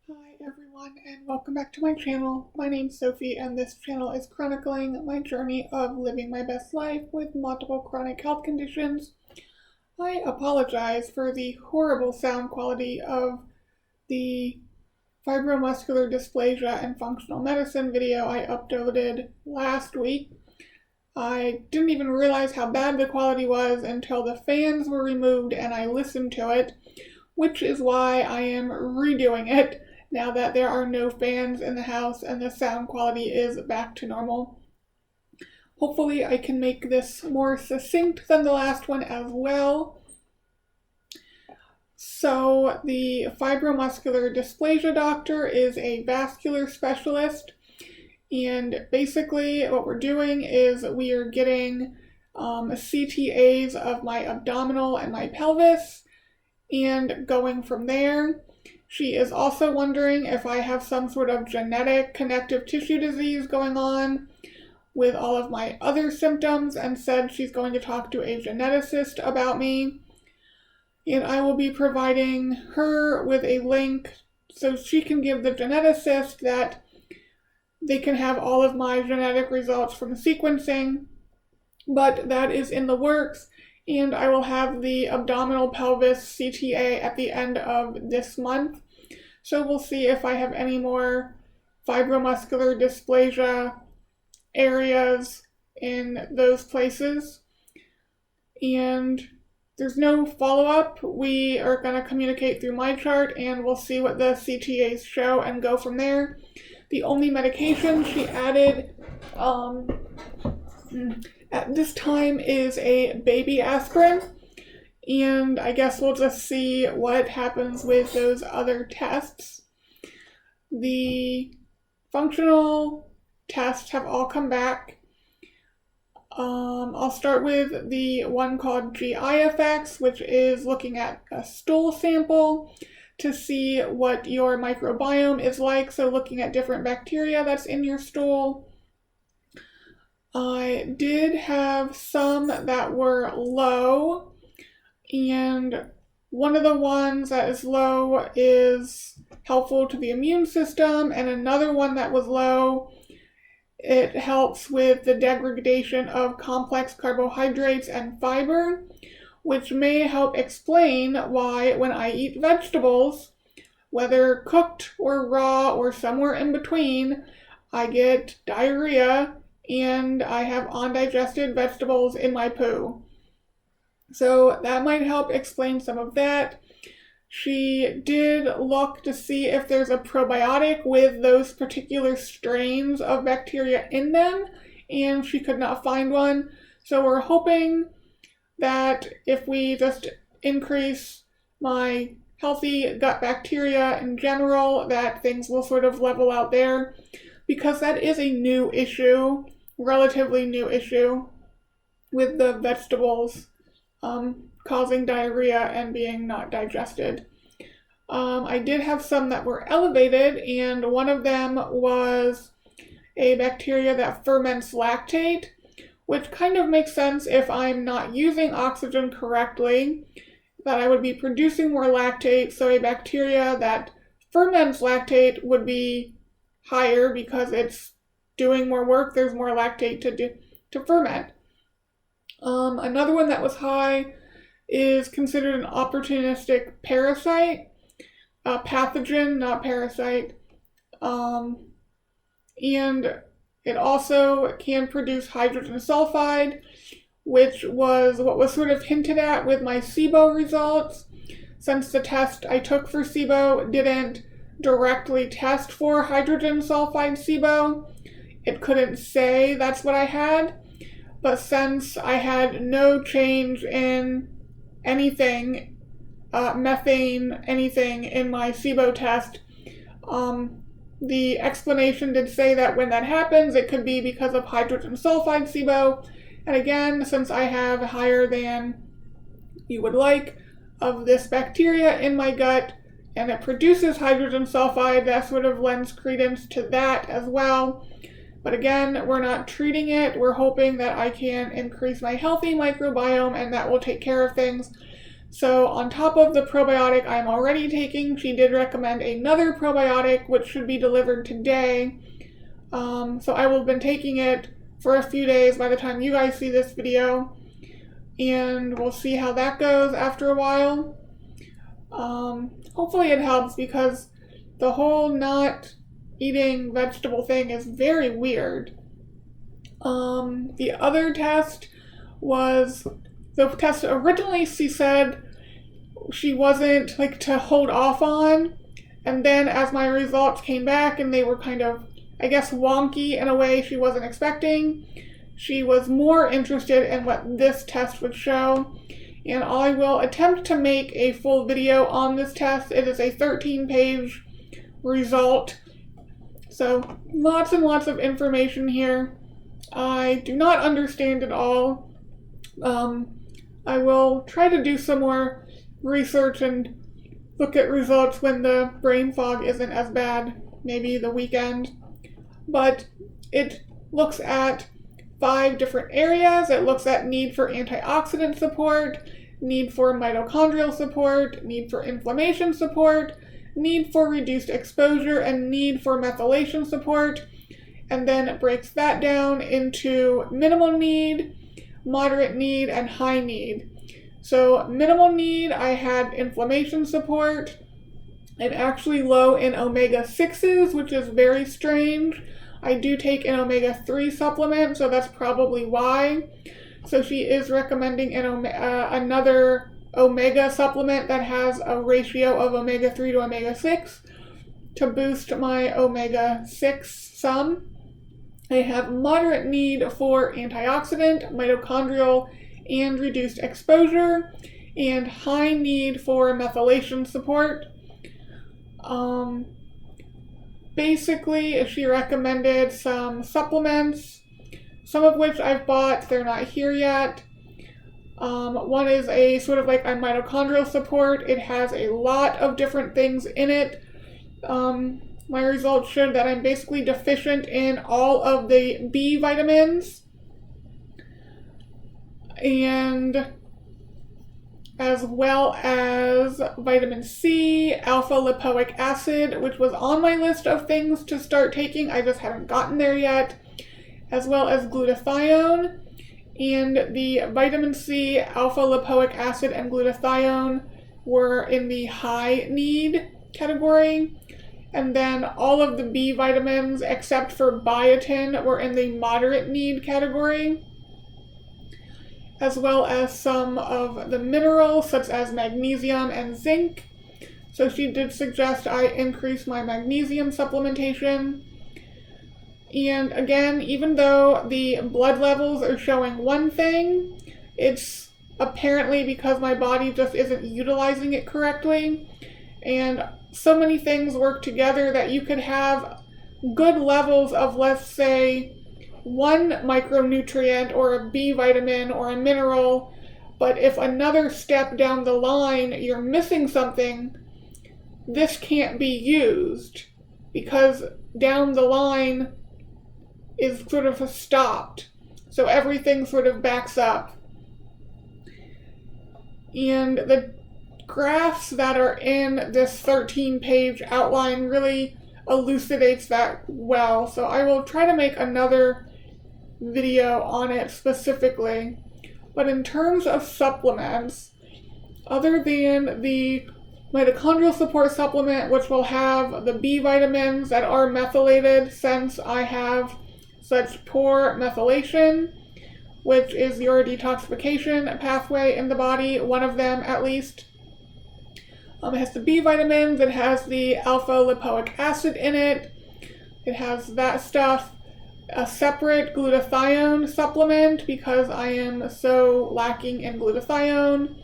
Hi everyone and welcome back to my channel. My name's Sophie and this channel is chronicling my journey of living my best life with multiple chronic health conditions. I apologize for the horrible sound quality of the fibromuscular dysplasia and functional medicine video I uploaded last week. I didn't even realize how bad the quality was until the fans were removed and I listened to it, which is why I am redoing it now that there are no fans in the house and the sound quality is back to normal. Hopefully I can make this more succinct than the last one as well. So the fibromuscular dysplasia doctor is a vascular specialist, and basically what we're doing is we are getting CTAs of my abdominal and my pelvis and going from there. She is also wondering if I have some sort of genetic connective tissue disease going on with all of my other symptoms, and said she's going to talk to a geneticist about me. And I will be providing her with a link so she can give the geneticist that they can have all of my genetic results from sequencing, but that is in the works. And I will have the abdominal pelvis CTA at the end of this month. So we'll see if I have any more fibromuscular dysplasia areas in those places. And there's no follow-up. We are going to communicate through my chart and we'll see what the CTAs show and go from there. The only medication she added at this time is a baby aspirin, and I guess we'll just see what happens with those other tests. The functional tests have all come back. I'll start with the one called GI effects, which is looking at a stool sample to see what your microbiome is like, so looking at different bacteria that's in your stool. I did have some that were low, and one of the ones that is low is helpful to the immune system, and another one that was low, it helps with the degradation of complex carbohydrates and fiber, which may help explain why when I eat vegetables, whether cooked or raw or somewhere in between, I get diarrhea and I have undigested vegetables in my poo. So that might help explain some of that. She did look to see if there's a probiotic with those particular strains of bacteria in them, and she could not find one. So we're hoping that if we just increase my healthy gut bacteria in general, that things will sort of level out there, because that is a new issue, relatively new issue, with the vegetables causing diarrhea and being not digested. I did have some that were elevated, and one of them was a bacteria that ferments lactate, which kind of makes sense if I'm not using oxygen correctly, that I would be producing more lactate, so a bacteria that ferments lactate would be higher because it's doing more work, there's more lactate to ferment. Another one that was high is considered an opportunistic parasite, pathogen, not parasite, and it also can produce hydrogen sulfide, which was what was sort of hinted at with my SIBO results. Since the test I took for SIBO didn't directly test for hydrogen sulfide SIBO, it couldn't say that's what I had. But since I had no change in anything, methane, anything in my SIBO test, the explanation did say that when that happens, it could be because of hydrogen sulfide SIBO. And again, since I have higher than you would like of this bacteria in my gut, and it produces hydrogen sulfide, that sort of lends credence to that as well. But again, we're not treating it. We're hoping that I can increase my healthy microbiome and that will take care of things. So on top of the probiotic I'm already taking, she did recommend another probiotic, which should be delivered today. So I will have been taking it for a few days by the time you guys see this video, and we'll see how that goes after a while. Hopefully it helps, because the whole not eating vegetable thing is very weird. The other test was the test originally she said she wasn't like to hold off on, and then as my results came back and they were kind of, I guess, wonky in a way she wasn't expecting, she was more interested in what this test would show, and I will attempt to make a full video on this test. It is a 13-page result, so lots and lots of information here. I do not understand it all. I will try to do some more research and look at results when the brain fog isn't as bad, maybe the weekend. But it looks at 5 different areas. It looks at need for antioxidant support, need for mitochondrial support, need for inflammation support, need for reduced exposure, and need for methylation support. And then it breaks that down into minimal need, moderate need, and high need. So minimal need, I had inflammation support. I'm actually low in omega-6s, which is very strange. I do take an omega-3 supplement, so that's probably why. So she is recommending another omega supplement that has a ratio of omega-3 to omega-6 to boost my omega-6 some. I have moderate need for antioxidant, mitochondrial, and reduced exposure, and high need for methylation support. Basically, she recommended some supplements, some of which I've bought. They're not here yet. One is a sort of like a mitochondrial support. It has a lot of different things in it. My results showed that I'm basically deficient in all of the B vitamins, and as well as vitamin C, alpha lipoic acid, which was on my list of things to start taking. I just haven't gotten there yet, as well as glutathione. And the vitamin C, alpha lipoic acid, and glutathione were in the high need category. And then all of the B vitamins, except for biotin, were in the moderate need category, as well as some of the minerals, such as magnesium and zinc. So she did suggest I increase my magnesium supplementation. And again, even though the blood levels are showing one thing, it's apparently because my body just isn't utilizing it correctly. And so many things work together that you could have good levels of, let's say, one micronutrient or a B vitamin or a mineral, but if another step down the line you're missing something, this can't be used because down the line is sort of stopped. So everything sort of backs up. And the graphs that are in this 13-page outline really elucidates that well. So I will try to make another video on it specifically. But in terms of supplements, other than the mitochondrial support supplement, which will have the B vitamins that are methylated since I have such poor methylation, which is your detoxification pathway in the body, one of them at least. It has the B vitamins, it has the alpha lipoic acid in it, it has that stuff. A separate glutathione supplement because I am so lacking in glutathione.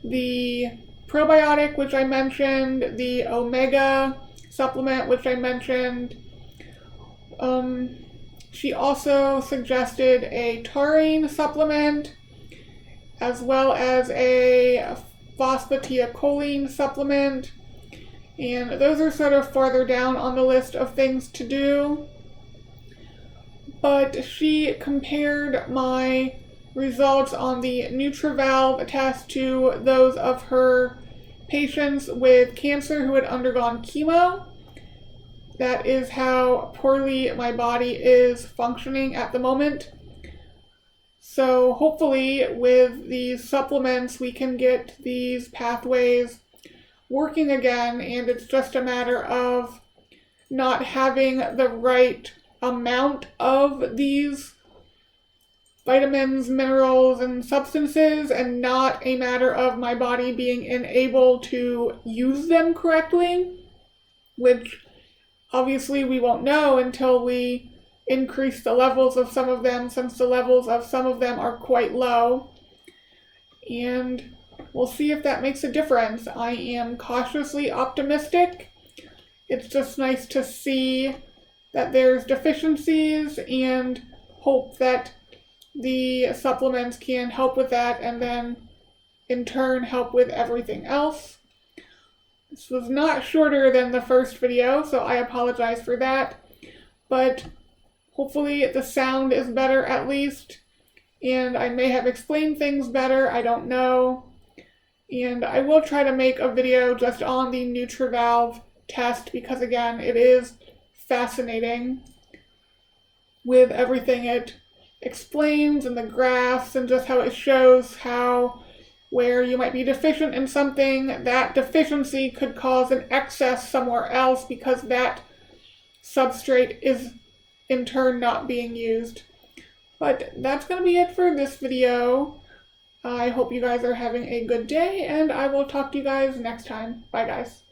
The probiotic, which I mentioned, the omega supplement, which I mentioned. She also suggested a taurine supplement, as well as a phosphatidylcholine supplement, and those are sort of farther down on the list of things to do. But she compared my results on the NutriValve test to those of her patients with cancer who had undergone chemo. That is how poorly my body is functioning at the moment. So hopefully with these supplements we can get these pathways working again, and it's just a matter of not having the right amount of these vitamins, minerals, and substances, and not a matter of my body being unable to use them correctly, which obviously we won't know until we increase the levels of some of them, since the levels of some of them are quite low. And we'll see if that makes a difference. I am cautiously optimistic. It's just nice to see that there's deficiencies and hope that the supplements can help with that and then in turn help with everything else. This was not shorter than the first video, so I apologize for that, but hopefully the sound is better at least, and I may have explained things better, I don't know. And I will try to make a video just on the NutriValve test because again, it is fascinating with everything it explains and the graphs and just how it shows how where you might be deficient in something, that deficiency could cause an excess somewhere else because that substrate is in turn not being used. But that's going to be it for this video. I hope you guys are having a good day, and I will talk to you guys next time. Bye guys.